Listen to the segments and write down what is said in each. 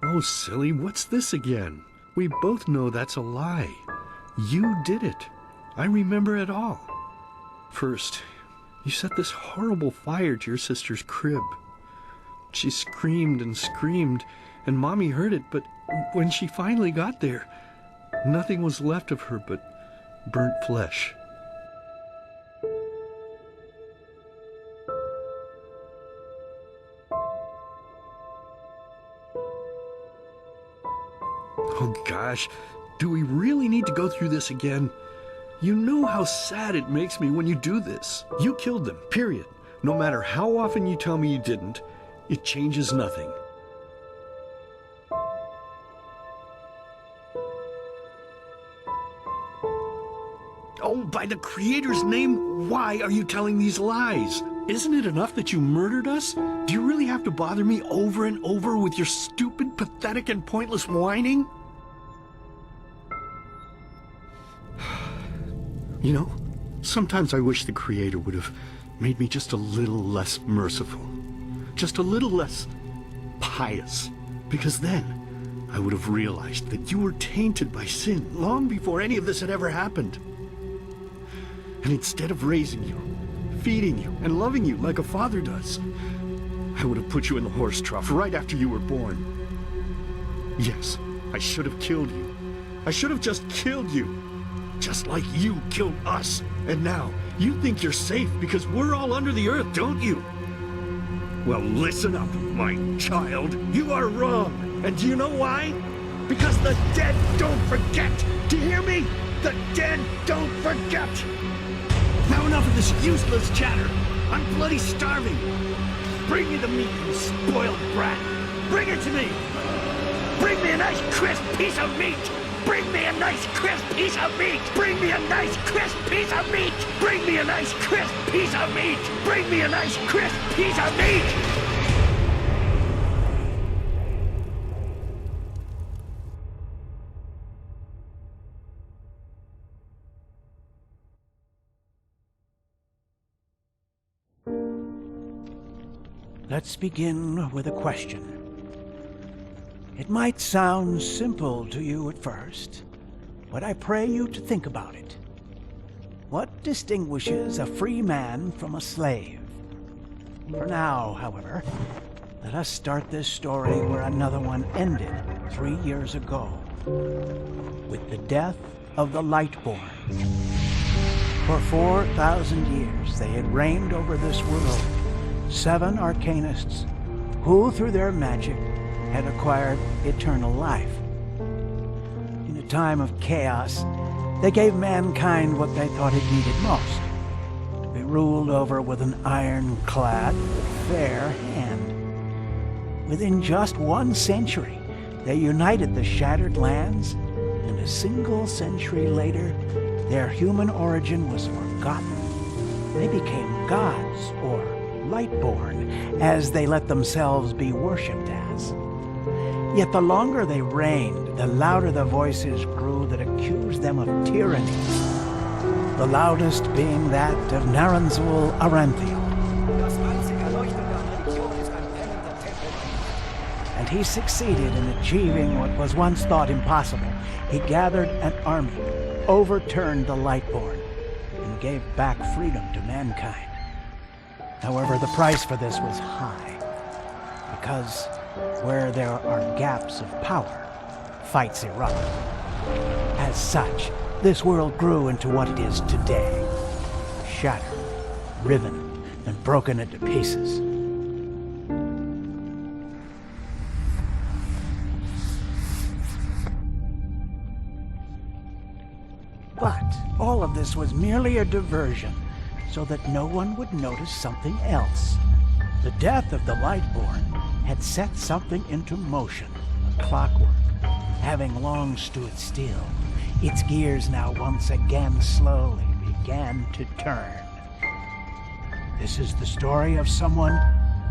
Oh, silly, what's this again? We both know that's a lie. You did it. I remember it all. First, you set this horrible fire to your sister's crib. She screamed and screamed, and Mommy heard it, but when she finally got there, nothing was left of her but burnt flesh. Oh gosh, do we really need to go through this again? You know how sad it makes me when you do this. You killed them, period. No matter how often you tell me you didn't, it changes nothing. Oh, by the Creator's name, why are you telling these lies? Isn't it enough that you murdered us? Do you really have to bother me over and over with your stupid, pathetic, and pointless whining? You know, sometimes I wish the Creator would have made me just a little less merciful. Just a little less pious. Because then I would have realized that you were tainted by sin long before any of this had ever happened. And instead of raising you, feeding you, and loving you like a father does, I would have put you in the horse trough right after you were born. Yes, I should have killed you. I should have just killed you. Just like you killed us. And now, you think you're safe because we're all under the earth, don't you? Well, listen up, my child. You are wrong. And do you know why? Because the dead don't forget. Do you hear me? The dead don't forget. Now enough of this useless chatter. I'm bloody starving. Bring me the meat, you spoiled brat. Bring it to me. Bring me a nice crisp piece of meat. Bring me a nice crisp piece of meat. Bring me a nice crisp piece of meat. Bring me a nice crisp piece of meat. Bring me a nice crisp piece of meat. Let's begin with a question. It might sound simple to you at first, but I pray you to think about it. What distinguishes a free man from a slave? For now, however, let us start this story where another one ended 3 years ago, with the death of the Lightborn. For 4,000 years they had reigned over this world, 7 arcanists who, through their magic, had acquired eternal life. In a time of chaos, they gave mankind what they thought it needed most, to be ruled over with an ironclad, fair hand. Within just 1 century, they united the shattered lands, and a single century later, their human origin was forgotten. They became gods, or Lightborn, as they let themselves be worshipped as. Yet the longer they reigned, the louder the voices grew that accused them of tyranny, the loudest being that of Naranzul Aranthiel. And he succeeded in achieving what was once thought impossible. He gathered an army, overturned the Lightborn, and gave back freedom to mankind. However, the price for this was high, because where there are gaps of power, fights erupt. As such, this world grew into what it is today, shattered, riven, and broken into pieces. But all of this was merely a diversion, so that no one would notice something else. The death of the Lightborn had set something into motion, a clockwork, having long stood still. Its gears now once again slowly began to turn. This is the story of someone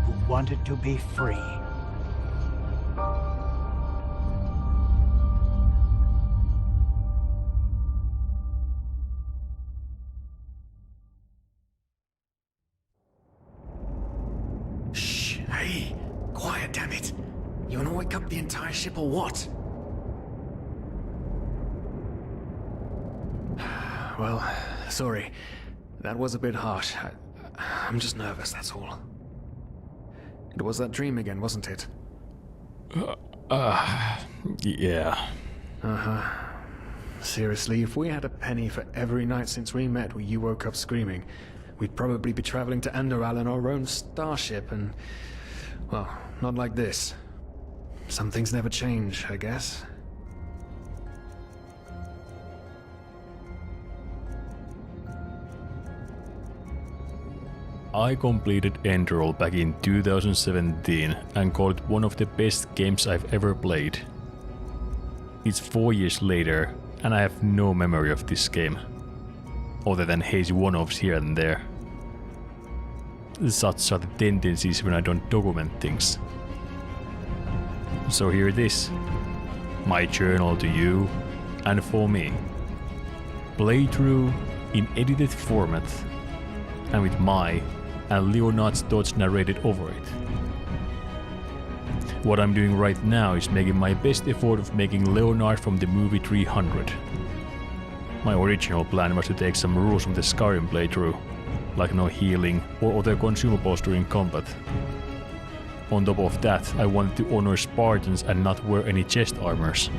who wanted to be free. Hey, quiet, damn it. You wanna wake up the entire ship or what? Well, sorry. That was a bit harsh. I'm just nervous, that's all. It was that dream again, wasn't it? Yeah. Uh-huh. Seriously, if we had a penny for every night since we met where you woke up screaming, we'd probably be traveling to Enderal in our own starship and... well, not like this. Some things never change, I guess. I completed Enderal back in 2017 and called it one of the best games I've ever played. It's 4 years later and I have no memory of this game, other than hazy one-offs here and there. Such are the tendencies when I don't document things. So here it is, my journal to you and for me. Playthrough in edited format and with my and Leonard's thoughts narrated over it. What I'm doing right now is making my best effort of making Leonard from the movie 300. My original plan was to take some rules from the Skyrim playthrough, like no healing or other consumables during combat. On top of that, I wanted to honor Spartans and not wear any chest armors.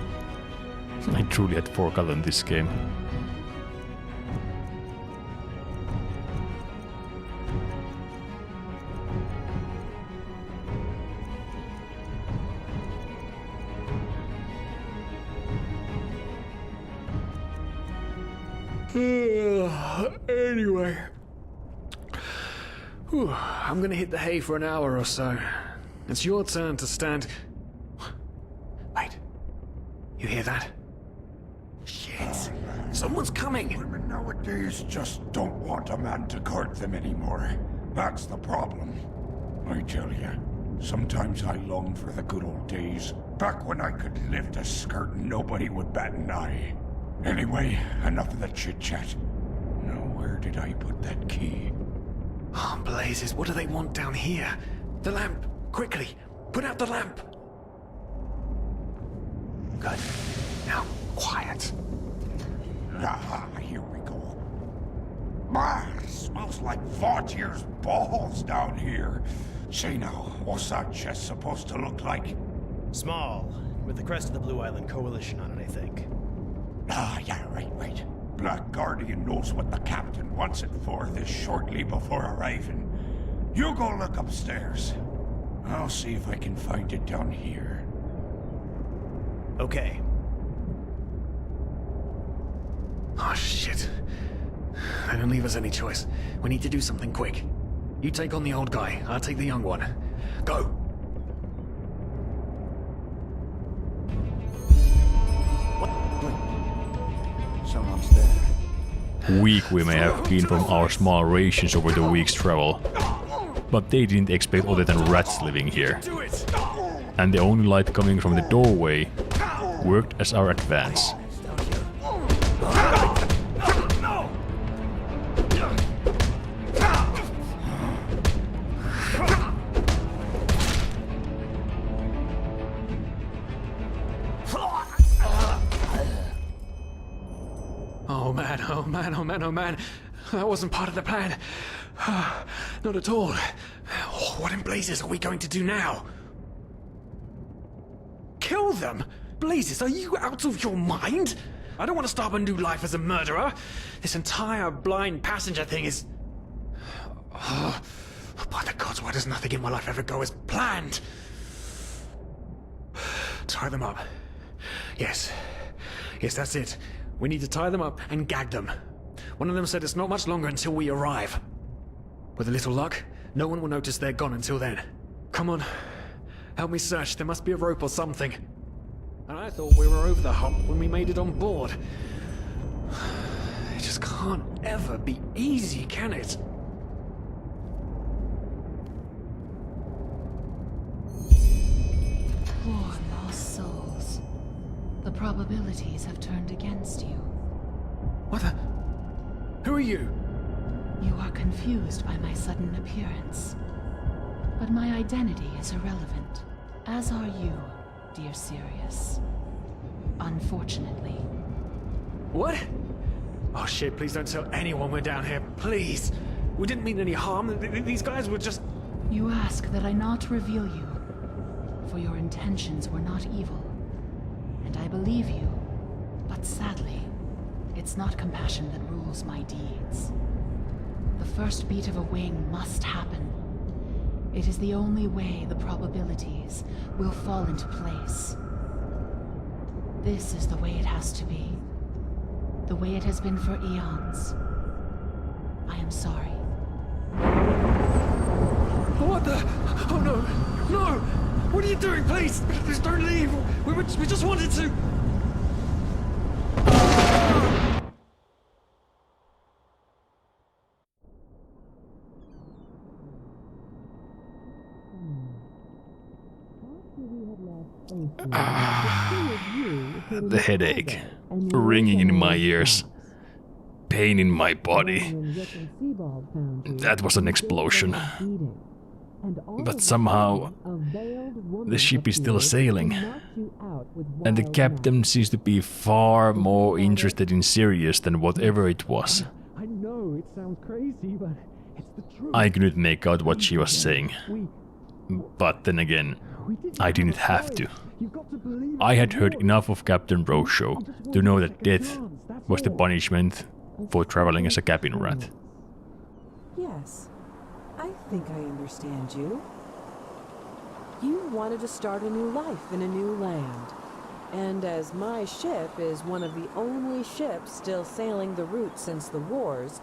I truly had forgotten this game. Anyway. Whew, I'm gonna hit the hay for an hour or so. It's your turn to stand... Wait. You hear that? Shit. Someone's coming! Women nowadays just don't want a man to guard them anymore. That's the problem. I tell you, sometimes I long for the good old days. Back when I could lift a skirt and nobody would bat an eye. Anyway, enough of the chit-chat. Now, where did I put that key? Oh, blazes, what do they want down here? The lamp! Quickly! Put out the lamp! Good. Now, quiet. Ah, here we go. Ah, smells like Vaughtier's balls down here. Say now, what's that chest supposed to look like? Small, with the crest of the Blue Island Coalition on it, I think. Ah, yeah, right. Black Guardian knows what the captain wants it for this shortly before arriving. You go look upstairs. I'll see if I can find it down here. Okay. Oh, shit. They don't leave us any choice. We need to do something quick. You take on the old guy, I'll take the young one. Go! Someone's there. Weak we may have been from our small rations over the week's travel, but they didn't expect other than rats living here. And the only light coming from the doorway worked as our advance. Oh man. That wasn't part of the plan. Not at all. What in blazes are we going to do now? Kill them? Blazes, are you out of your mind? I don't want to start a new life as a murderer. This entire blind passenger thing is... by the gods, why does nothing in my life ever go as planned? Tie them up. Yes, that's it. We need to tie them up and gag them. One of them said it's not much longer until we arrive. With a little luck, no one will notice they're gone until then. Come on, help me search. There must be a rope or something. And I thought we were over the hump when we made it on board. It just can't ever be easy, can it? Poor lost souls. The probabilities have turned against you. What the... Who are you? You are confused by my sudden appearance. But my identity is irrelevant. As are you, dear Sirius. Unfortunately. What? Oh shit, please don't tell anyone we're down here, please. We didn't mean any harm. These guys were just... You ask that I not reveal you, for your intentions were not evil. And I believe you, but sadly, it's not compassion that rules my deeds. The first beat of a wing must happen. It is the only way the probabilities will fall into place. This is the way it has to be. The way it has been for eons. I am sorry. What the? Oh no! No! What are you doing? Please! Please don't leave! We just wanted to... The headache, ringing in my ears, pain in my body. That was an explosion. But somehow, the ship is still sailing, and the captain seems to be far more interested in Sirius than whatever it was. I know it sounds crazy, but it's the truth. I couldn't make out what she was saying, but then again, I didn't have to. I had heard enough of Captain Roadshow to know that death was the punishment for traveling as a cabin rat. Yes, I think I understand you. You wanted to start a new life in a new land. And as my ship is one of the only ships still sailing the route since the wars,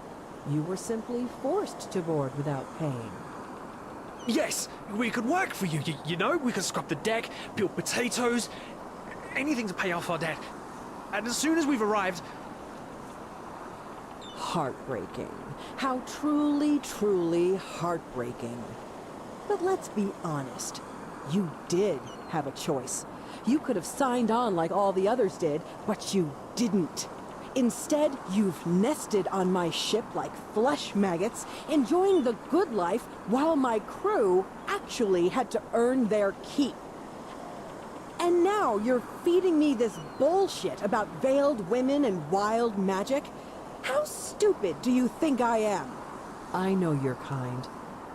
you were simply forced to board without paying. Yes! We could work for you, you know? We could scrub the deck, peel potatoes, anything to pay off our debt. And as soon as we've arrived... Heartbreaking. How truly, truly heartbreaking. But let's be honest. You did have a choice. You could have signed on like all the others did, but you didn't. Instead, you've nested on my ship like flesh maggots, enjoying the good life while my crew actually had to earn their keep. And now you're feeding me this bullshit about veiled women and wild magic? How stupid do you think I am? I know your kind.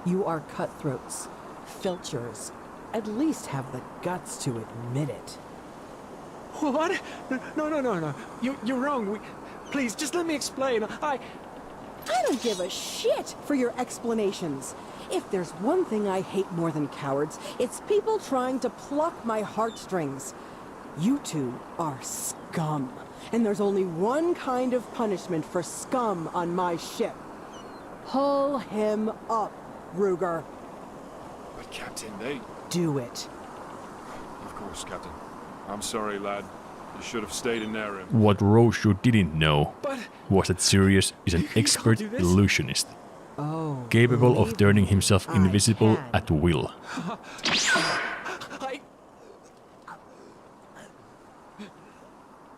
You are cutthroats, filchers. At least have the guts to admit it. What? No. You're wrong. Please, just let me explain. I don't give a shit for your explanations. If there's one thing I hate more than cowards, it's people trying to pluck my heartstrings. You two are scum. And there's only one kind of punishment for scum on my ship. Pull him up, Ruger. But Captain, they... Do it. Of course, Captain. I'm sorry, lad. You should have stayed in there and... What Roadshow didn't know was that Sirius is an expert illusionist, capable of turning himself invisible at will.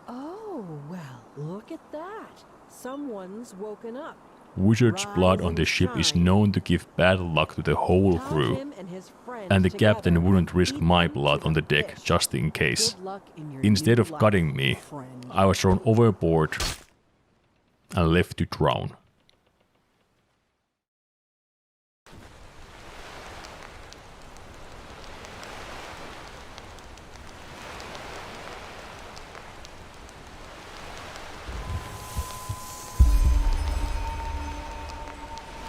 Oh, well, look at that. Someone's woken up. Wizard's blood on the ship is known to give bad luck to the whole crew, and the captain wouldn't risk my blood on the deck just in case. Instead of cutting me, I was thrown overboard and left to drown.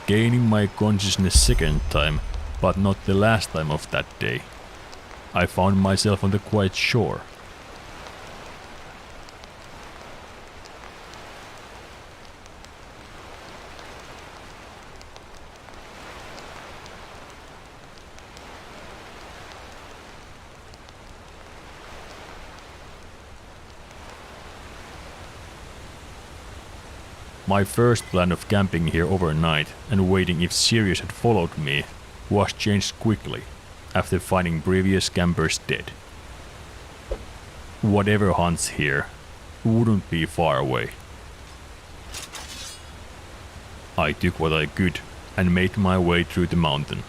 Gaining my consciousness second time, but not the last time of that day. I found myself on the quiet shore. My first plan of camping here overnight and waiting if Sirius had followed me was changed quickly after finding previous campers dead. Whatever hunts here wouldn't be far away. I took what I could and made my way through the mountain.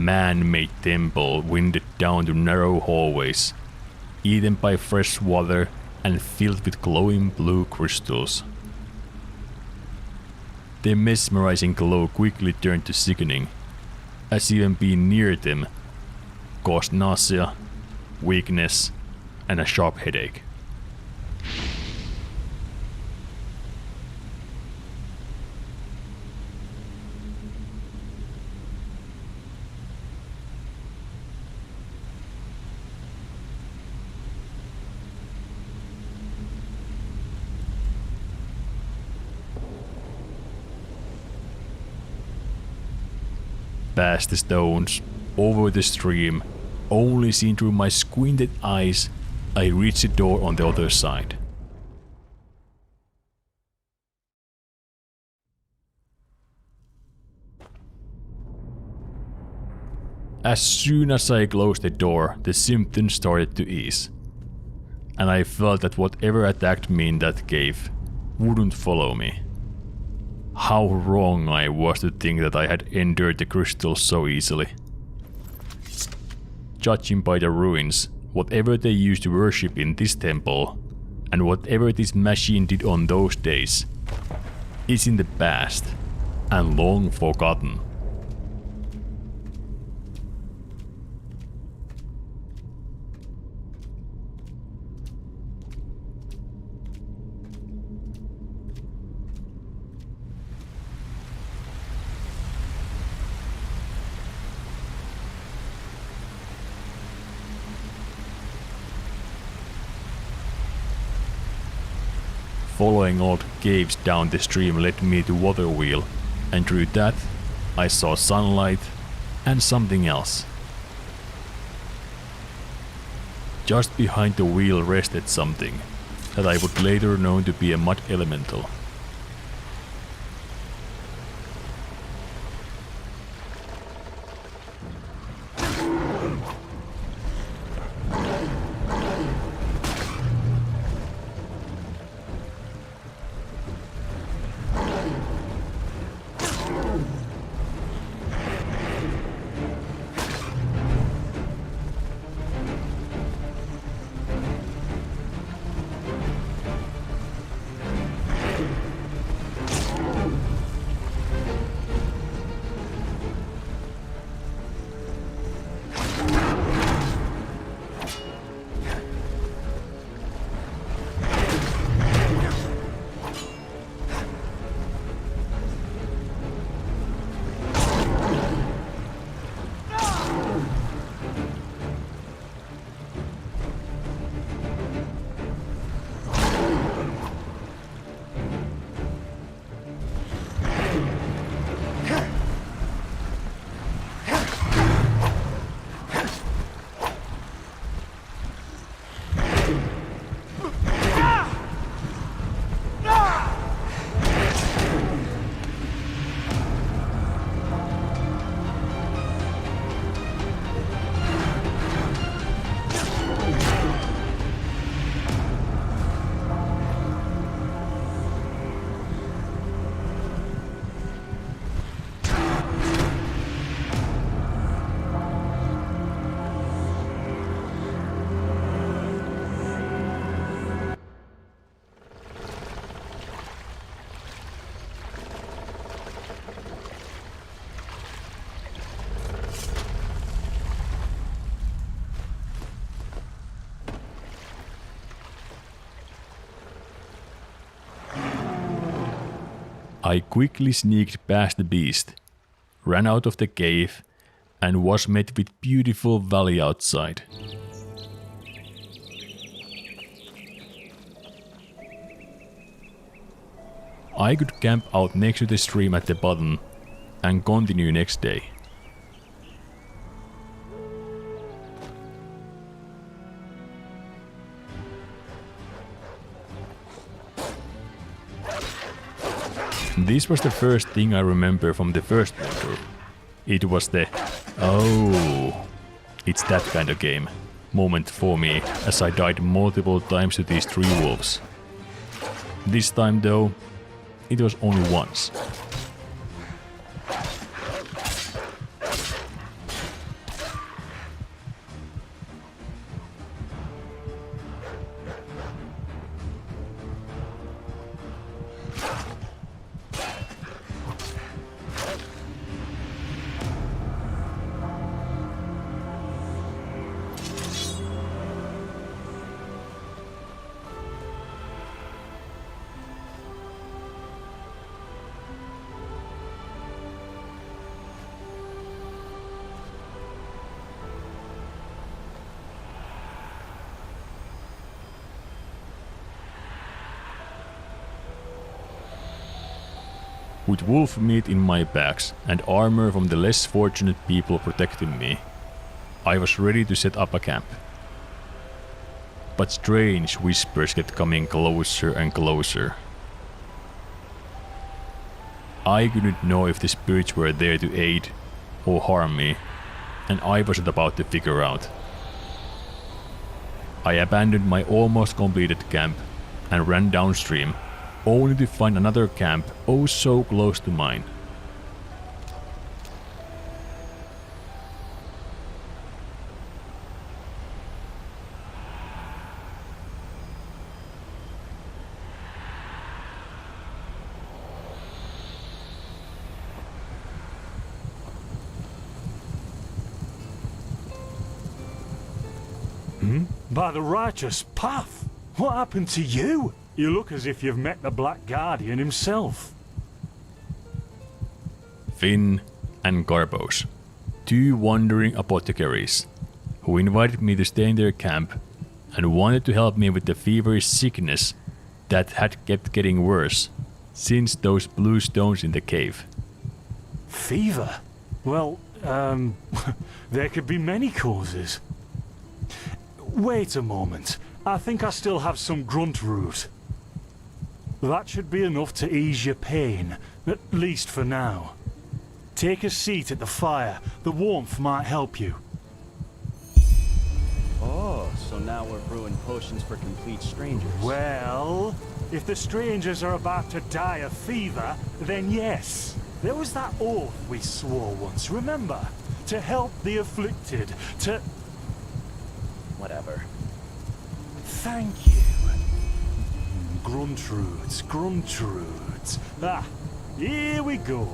man-made temple winded down to narrow hallways, eaten by fresh water and filled with glowing blue crystals. Their mesmerizing glow quickly turned to sickening, as even being near them caused nausea, weakness, and a sharp headache. Past the stones, over the stream, only seen through my squinted eyes, I reached the door on the other side. As soon as I closed the door, the symptoms started to ease, and I felt that whatever attacked me in that cave wouldn't follow me. How wrong I was to think that I had entered the crystals so easily. Judging by the ruins, whatever they used to worship in this temple, and whatever this machine did on those days, is in the past and long forgotten. Following old caves down the stream led me to water wheel, and through that I saw sunlight and something else. Just behind the wheel rested something that I would later know to be a mud elemental. I quickly sneaked past the beast, ran out of the cave, and was met with beautiful valley outside. I could camp out next to the stream at the bottom and continue next day. This was the first thing I remember from the first playthrough. It was the "oh, it's that kind of game" moment for me, as I died multiple times to these three wolves. This time though, it was only once. With wolf meat in my bags and armor from the less fortunate people protecting me, I was ready to set up a camp. But strange whispers kept coming closer and closer. I couldn't know if the spirits were there to aid or harm me, and I wasn't about to figure out. I abandoned my almost completed camp and ran downstream, only to find another camp oh so close to mine. By the righteous path! What happened to you? You look as if you've met the Black Guardian himself. Finn and Garbos, two wandering apothecaries, who invited me to stay in their camp and wanted to help me with the feverish sickness that had kept getting worse since those blue stones in the cave. Fever? Well, there could be many causes. Wait a moment. I think I still have some grunt root. That should be enough to ease your pain, at least for now. Take a seat at the fire. The warmth might help you. Oh, so now we're brewing potions for complete strangers. Well, if the strangers are about to die of fever, then yes. There was that oath we swore once, remember? To help the afflicted, to... Whatever. Thank you. Gruntroods, Gruntroods. Ah, here we go.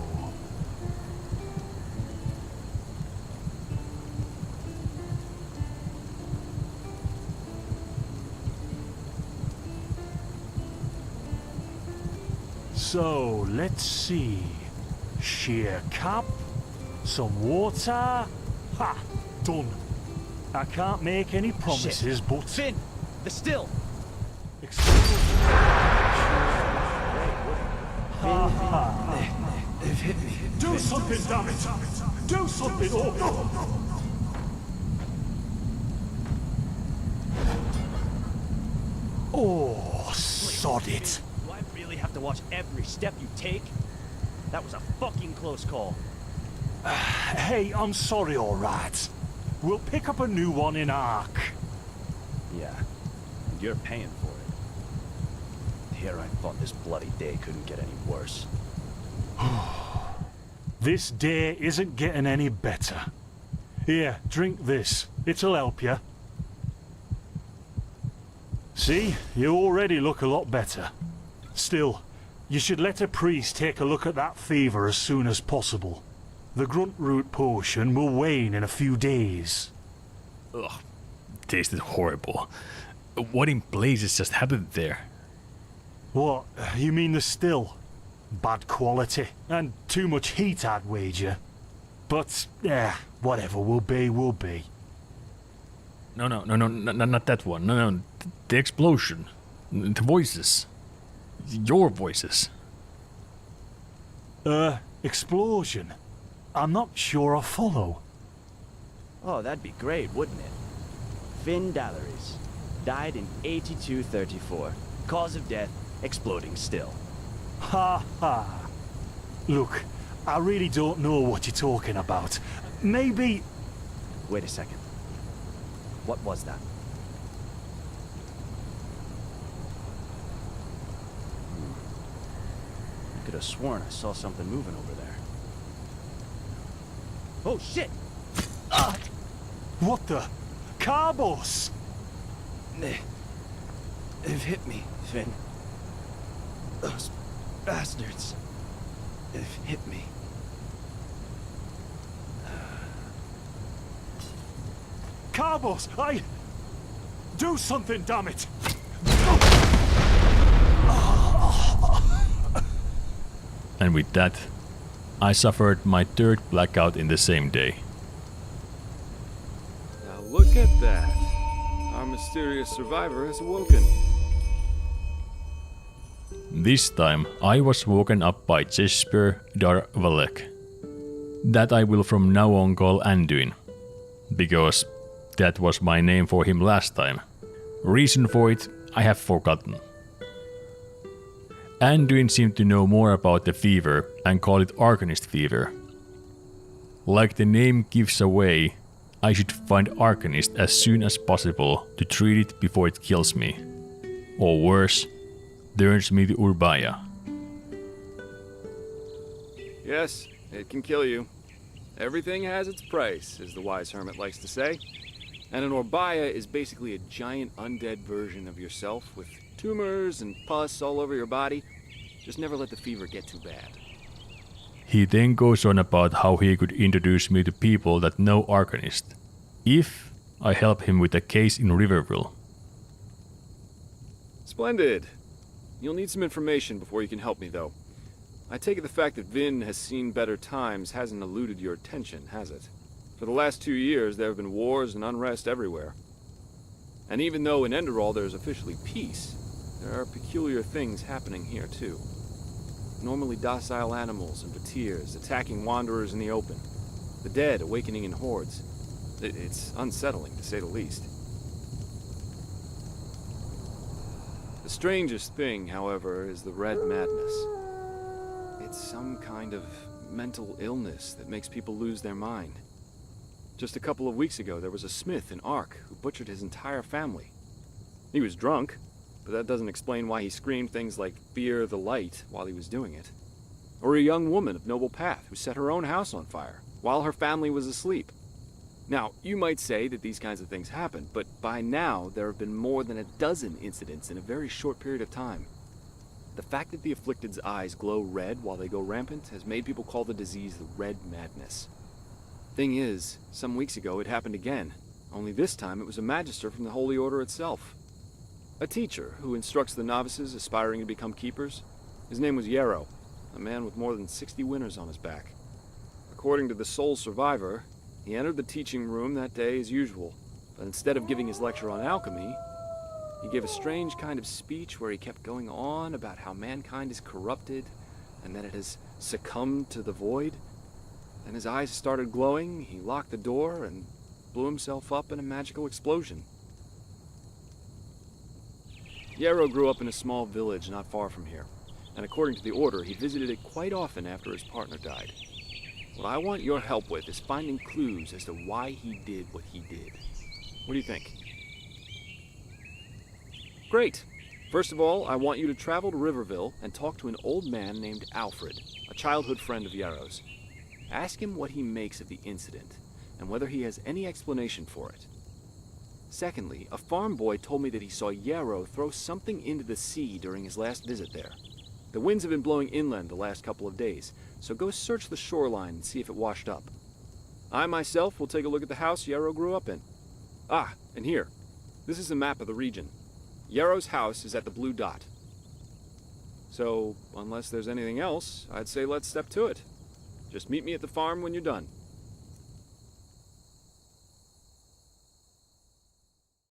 So, let's see. Sheer cap, some water. Ha! Done. I can't make any promises, Shit. but... Finn! The still! They've hit me. Do something, damn it! Do something! Oh, sod it! Do I really have to watch every step you take? That was a fucking close call. Hey, I'm sorry, alright. We'll pick up a new one in Ark. Yeah, and you're paying for it. Here I thought this bloody day couldn't get any worse. This day isn't getting any better. Here, drink this. It'll help you. See, you already look a lot better. Still, you should let a priest take a look at that fever as soon as possible. The grunt root potion will wane in a few days. Ugh, tasted horrible. What in blazes just happened there? What, you mean the still? Bad quality, and too much heat, I'd wager. But, whatever will be, will be. No, not that one. No, the explosion. The voices. Your voices. Explosion? I'm not sure I follow. Oh, that'd be great, wouldn't it? Finn Dalleries. Died in 8234. Cause of death, exploding still. Ha ha. Look, I really don't know what you're talking about. Maybe... Wait a second. What was that? I could have sworn I saw something moving over there. Oh shit! What the? Carbos! They've hit me, Finn. Those bastards. They've hit me. Carbos, do something, damn it! And with that, I suffered my third blackout in the same day. Now look at that. Our mysterious survivor has awoken. This time I was woken up by Jesper Darvalek. That I will from now on call Anduin, because that was my name for him last time. Reason for it, I have forgotten. Anduin seemed to know more about the fever and called it Arcanist fever. Like the name gives away, I should find Arcanist as soon as possible to treat it before it kills me. Or worse, turns me to Urbaya. Yes, it can kill you. Everything has its price, as the wise hermit likes to say. And an Urbaya is basically a giant undead version of yourself with tumors and pus all over your body. Just never let the fever get too bad. He then goes on about how he could introduce me to people that know Arcanist, if I help him with a case in Riverville. Splendid. You'll need some information before you can help me, though. I take it the fact that Vin has seen better times hasn't eluded your attention, has it? For the last 2 years, there have been wars and unrest everywhere. And even though in Enderal there's officially peace, there are peculiar things happening here, too. Normally docile animals and Vatirs attacking wanderers in the open. The dead awakening in hordes. It's unsettling, to say the least. The strangest thing, however, is the Red Madness. It's some kind of mental illness that makes people lose their mind. Just a couple of weeks ago, there was a smith in Ark who butchered his entire family. He was drunk, but that doesn't explain why he screamed things like "Fear the light" while he was doing it. Or a young woman of noble path who set her own house on fire while her family was asleep. Now, you might say that these kinds of things happen, but by now there have been more than a dozen incidents in a very short period of time. The fact that the afflicted's eyes glow red while they go rampant has made people call the disease the Red Madness. Thing is, some weeks ago it happened again, only this time it was a magister from the Holy Order itself. A teacher who instructs the novices aspiring to become keepers. His name was Yarrow, a man with more than 60 winners on his back. According to the sole survivor, he entered the teaching room that day as usual, but instead of giving his lecture on alchemy, he gave a strange kind of speech where he kept going on about how mankind is corrupted and that it has succumbed to the void. Then his eyes started glowing, he locked the door and blew himself up in a magical explosion. Yarrow grew up in a small village not far from here, and according to the Order, he visited it quite often after his partner died. What I want your help with is finding clues as to why he did what he did. What do you think? Great. First of all, I want you to travel to Riverville and talk to an old man named Alfred, a childhood friend of Yarrow's. Ask him what he makes of the incident, and whether he has any explanation for it. Secondly, a farm boy told me that he saw Yarrow throw something into the sea during his last visit there. The winds have been blowing inland the last couple of days, so go search the shoreline and see if it washed up. I myself will take a look at the house Yarrow grew up in. Ah, and here. This is a map of the region. Yarrow's house is at the blue dot. So, unless there's anything else, I'd say let's step to it. Just meet me at the farm when you're done.